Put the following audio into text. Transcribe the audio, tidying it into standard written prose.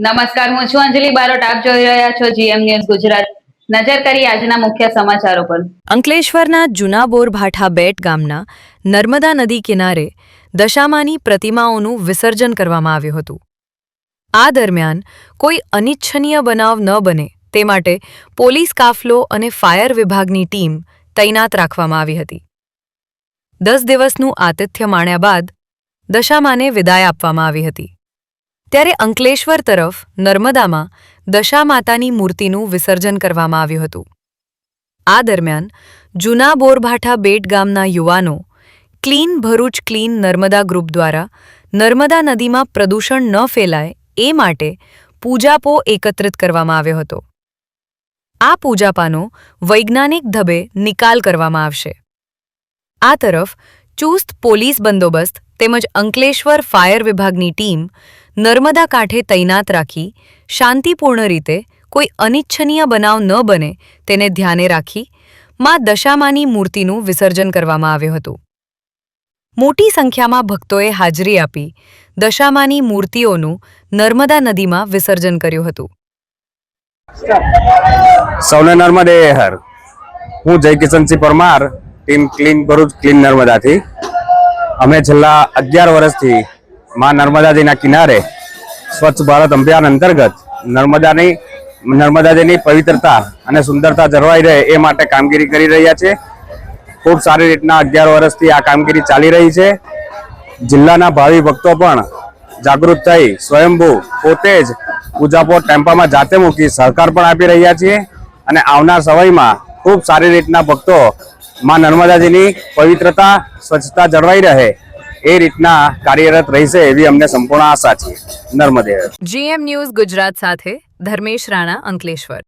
નમસ્કાર, હું છું અંજલિ બારોટ. આપ જોઈ રહ્યા છો જીએમ ન્યૂઝ ગુજરાત. નજર કરી આજના મુખ્ય સમાચારો પર. અંકલેશ્વરના જૂના બોરભાઠા બેટ ગામના નર્મદા નદી કિનારે દશામાની પ્રતિમાઓનું વિસર્જન કરવામાં આવ્યું હતું. આ દરમિયાન કોઈ અનિચ્છનીય બનાવ ન બને તે માટે પોલીસ કાફલો અને ફાયર વિભાગની ટીમ તૈનાત રાખવામાં આવી હતી. 10 દિવસનું આતિથ્ય માણ્યા બાદ દશામાને વિદાય આપવામાં આવી હતી. ત્યારે અંકલેશ્વર તરફ નર્મદામાં દશામાતાની મૂર્તિનું વિસર્જન કરવામાં આવ્યું હતું. આ દરમિયાન જૂના બોરભાઠા બેટ ગામના યુવાનો clean Bharuch clean Narmada group દ્વારા નર્મદા નદીમાં પ્રદૂષણ ન ફેલાય એ માટે પૂજાપો એકત્રિત કરવામાં આવ્યો હતો. આ પૂજાપાનો વૈજ્ઞાનિક ઢબે નિકાલ કરવામાં આવશે. આ તરફ ચુસ્ત પોલીસ બંદોબસ્ત તેમજ અંકલેશ્વર ફાયર વિભાગની ટીમ નર્મદા કાંઠે તૈનાત રાખી શાંતિપૂર્ણ રીતે કોઈ અનિચ્છનીય બનાવ ન બને તેને ધ્યાને રાખી માં દશામાની મૂર્તિનું વિસર્જન કરવામાં આવ્યું હતું. મોટી સંખ્યામાં ભક્તોએ હાજરી આપી દશામાની મૂર્તિઓનું નર્મદા નદીમાં વિસર્જન કર્યું હતું. સૌને નર્મદે હર. હું Jay Kishansinh Parmar, team clean Bharuch clean નર્મદાથી. અમે છેલ્લા 11 વર્ષથી માં નર્મદાજીના કિનારે સ્વચ્છ ભારત અભિયાન અંતર્ગત નર્મદાજીની પવિત્રતા અને સુંદરતા જળવાઈ રહે એ માટે કામગીરી કરી રહ્યા છે. ખૂબ સારી રીતના 11 વર્ષથી આ કામગીરી ચાલી રહી છે. જિલ્લાના ભાવિ ભક્તો પણ જાગૃત થઈ સ્વયંભૂ પોતે જ પૂજાપો ટેમ્પામાં જાતે મૂકી સહકાર પણ આપી રહ્યા છીએ અને આવનાર સમયમાં ખૂબ સારી રીતના ભક્તો માં નર્મદાજીની પવિત્રતા સ્વચ્છતા જળવાઈ રહે એ રીતના કાર્યરત રહેશે એવી અમને સંપૂર્ણ આશા છે. નર્મદે. જીએમ ન્યૂઝ ગુજરાત સાથે ધર્મેશ રાણા, અંકલેશ્વર.